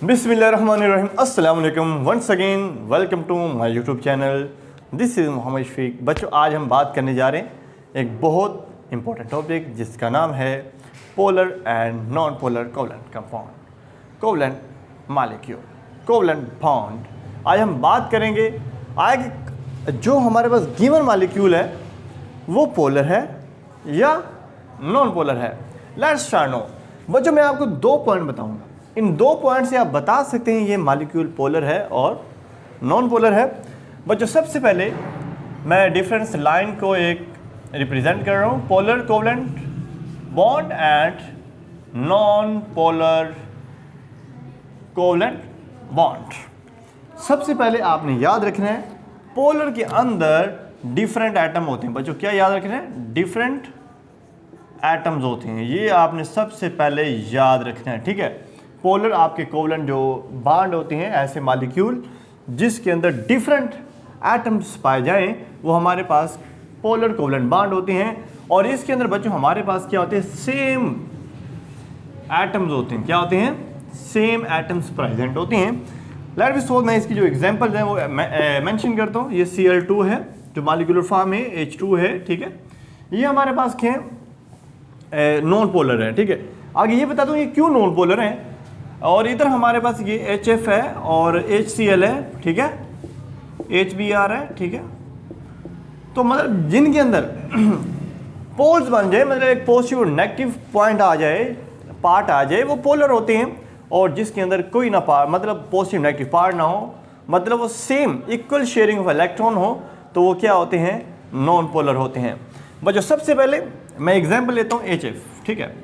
बिस्मिल्लाहिर्रहमानिर्रहीम। अस्सलाम वालेकुम। Once again welcome to my YouTube channel. This is Mohammad Shafiq. बच्चों, आज हम बात करने जा रहे हैं एक बहुत इंपॉर्टेंट टॉपिक जिसका नाम है polar and non polar covalent compound, covalent molecule, covalent bond. आज हम बात करेंगे आगे जो हमारे पास गिवन मॉलिक्यूल है वो पोलर है या नॉन पोलर है। Let's start now. बच्चों, मैं आपको 2 पॉइंट बताऊंगा। इन 2 पॉइंट से आप बता सकते हैं ये मॉलिक्यूल पोलर है और नॉन पोलर है। बच्चों, सबसे पहले मैं डिफरेंस लाइन को एक रिप्रेजेंट कर रहा हूँ, polar covalent bond and non polar covalent bond. सबसे पहले आपने याद रखना है पोलर के अंदर डिफरेंट एटम होते हैं। बच्चों, क्या याद रखना है? डिफरेंट एटम्स होते हैं, ये आपने सबसे पहले याद रखना है। ठीक है, पोलर आपके कोवलेंट जो बॉन्ड होते हैं, ऐसे मॉलिक्यूल जिसके अंदर डिफरेंट एटम्स पाए जाएं, वो हमारे पास पोलर कोवलेंट बॉन्ड होते हैं। और इसके अंदर बच्चों हमारे पास क्या होते हैं? सेम एटम्स होते हैं। क्या होते हैं? सेम एटम्स प्रेजेंट होते हैं। लेट मी सपोज मैं इसकी जो एग्जांपल है वो मेंशन करता हूँ। ये Cl2 है जो मॉलिक्यूलर फॉर्म है, H2 है। ठीक है, ये हमारे पास क्या है? नॉन पोलर है। ठीक है, आगे ये बताता हूँ ये क्यों नॉन पोलर है। और इधर हमारे पास ये HF है और HCl है। ठीक है, HBr है। ठीक है, तो मतलब जिनके अंदर पोल्स बन जाए, मतलब एक पॉजिटिव और नेगेटिव पॉइंट आ जाए, पार्ट आ जाए, वो पोलर होते हैं। और जिसके अंदर कोई ना पार्ट, मतलब पॉजिटिव नेगेटिव पार्ट ना हो, मतलब वो same equal sharing of electron हो, तो वो क्या होते हैं? नॉन पोलर होते हैं। बच्चों, सबसे पहले मैं एग्जांपल लेता हूँ HF। ठीक है,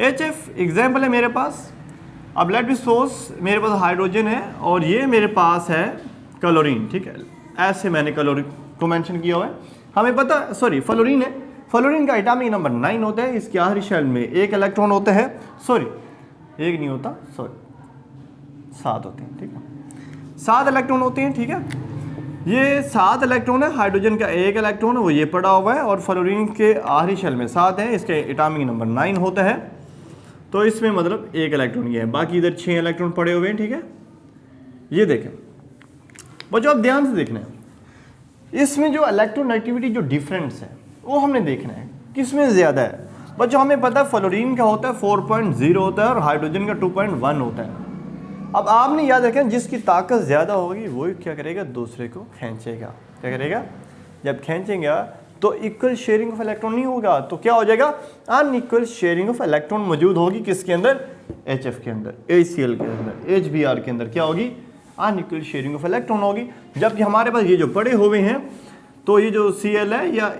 HF एग्जांपल है मेरे पास। अब लेट मी सपोज मेरे पास हाइड्रोजन है और ये मेरे पास है क्लोरीन। ठीक है, ऐसे मैंने क्लोरीन को मेंशन किया हुआ है। हमें पता, सॉरी, फ्लोरीन है। फ्लोरीन का एटॉमिक नंबर 9 होता है। इसके आखिरी शेल में 1 इलेक्ट्रॉन होता है। सॉरी, 1 नहीं होता, सॉरी 7 होते हैं। ठीक है, 7 इलेक्ट्रॉन होते हैं। ठीक है, ये 7 इलेक्ट्रॉन है। हाइड्रोजन का 1 इलेक्ट्रॉन है, वो ये पड़ा हुआ है। और फ्लोरीन के आखिरी शेल में 7 है। इसके एटॉमिक नंबर 9 होता है। तो इसमें मतलब 1 इलेक्ट्रॉन ये है, बाकी इधर 6 इलेक्ट्रॉन पड़े हुए हैं। ठीक है, ये देखें बच्चों, आप ध्यान से देखना है, इसमें जो इलेक्ट्रोनेगेटिविटी जो डिफरेंस है वो हमने देखना है किसमें ज़्यादा है। बच्चों, हमें पता है फ्लोरीन का होता है 4.0 होता है और हाइड्रोजन का 2.1 होता है। अब आपने याद रखें, जिसकी ताकत ज़्यादा होगी वही क्या करेगा? दूसरे को खींचेगा। क्या करेगा? जब खींचेगा तो इक्वल शेयरिंग ऑफ इलेक्ट्रॉन नहीं होगा, तो क्या हो जाएगा? अनइक्वल शेयरिंग ऑफ इलेक्ट्रॉन मौजूद होगी। किसके अंदर? HF के अंदर, HCl के अंदर, HBr के अंदर क्या होगी? अनइक्वल शेयरिंग ऑफ इलेक्ट्रॉन होगी। जबकि हमारे पास ये जो पड़े हुए हैं, तो ये जो Cl है या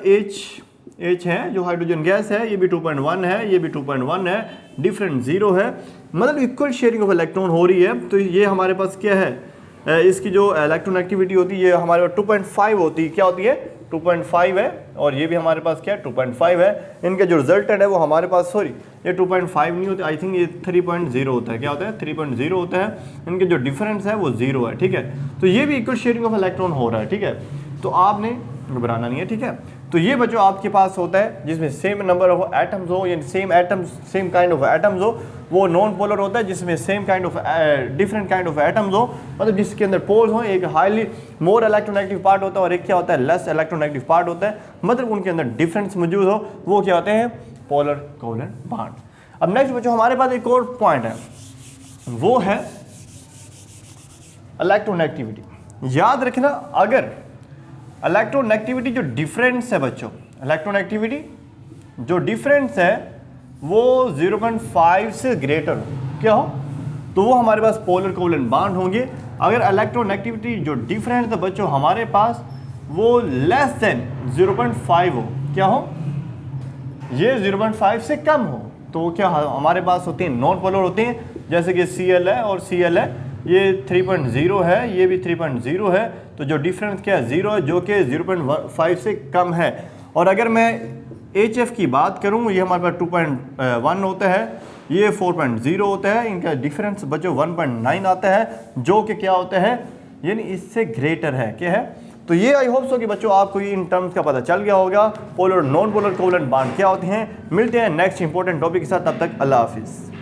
H है, जो हाइड्रोजन गैस है, ये भी 2.1 है, ये भी 2.1 है, डिफरेंट 0 है, मतलब इक्वल शेयरिंग ऑफ इलेक्ट्रॉन हो रही है। तो ये हमारे पास क्या है? इसकी जो इलेक्ट्रोनेगेटिविटी होती है, ये हमारे पास 2.5 होती है। क्या होती है? 2.5 है। और ये भी हमारे पास क्या है? 2.5 है। इनका जो रिजल्टेंट है वो हमारे पास, सॉरी, ये 2.5 नहीं होता, आई थिंक ये 3.0 होता है। क्या होता है? 3.0 होता है। इनके जो डिफरेंस है वो 0 है। ठीक है, तो ये भी इक्वल शेयरिंग ऑफ इलेक्ट्रॉन हो रहा है। ठीक है, तो आपने घबराना नहीं है। ठीक है, तो ये बच्चों आपके पास होता है जिसमें सेम नंबर ऑफ एटम्स हो, यानी same atoms, same kind of atoms हो, वो नॉन पोलर होता है। जिसमें same kind of different kind of atoms हो, मतलब जिसके अंदर पोल्स हो, एक हाईली मोर इलेक्ट्रोनेगेटिव पार्ट होता है और एक क्या होता है? लेस इलेक्ट्रोनेगेटिव पार्ट होता है, मतलब उनके अंदर डिफरेंस मौजूद हो, वो क्या होते हैं? Polar covalent bond. अब नेक्स्ट बच्चों हमारे पास एक और पॉइंट है, वो है इलेक्ट्रोनेगेटिविटी। याद रखना, अगर इलेक्ट्रोनेगेटिविटी जो डिफरेंस है बच्चों, इलेक्ट्रोनेगेटिविटी जो डिफरेंस है वो 0.5 से ग्रेटर हो, क्या हो? तो वो हमारे पास पोलर कोवलेंट बॉन्ड होंगे। अगर इलेक्ट्रोनेगेटिविटी जो डिफरेंस है बच्चों हमारे पास वो लेस देन 0.5 हो, क्या हो? ये 0.5 से कम हो, तो क्या हमारे पास होते हैं? नॉन पोलर होते हैं। जैसे कि Cl है और Cl है, ये 3.0 है, ये भी 3.0 है, तो जो डिफरेंस क्या है? 0 है, जो कि 0.5 से कम है। और अगर मैं HF की बात करूं, ये हमारे पास 2.1 होता है, ये 4.0 होता है। इनका डिफरेंस बच्चों 1.9 आता है, जो कि क्या होता है? यानी इससे ग्रेटर है। क्या है? तो ये आई होप सो कि बच्चों आपको इन टर्म्स का पता चल गया होगा, polar non polar covalent bond क्या होते हैं। मिलते हैं नेक्स्ट इंपॉर्टेंट टॉपिक के साथ, तब तक अल्लाह हाफिज़।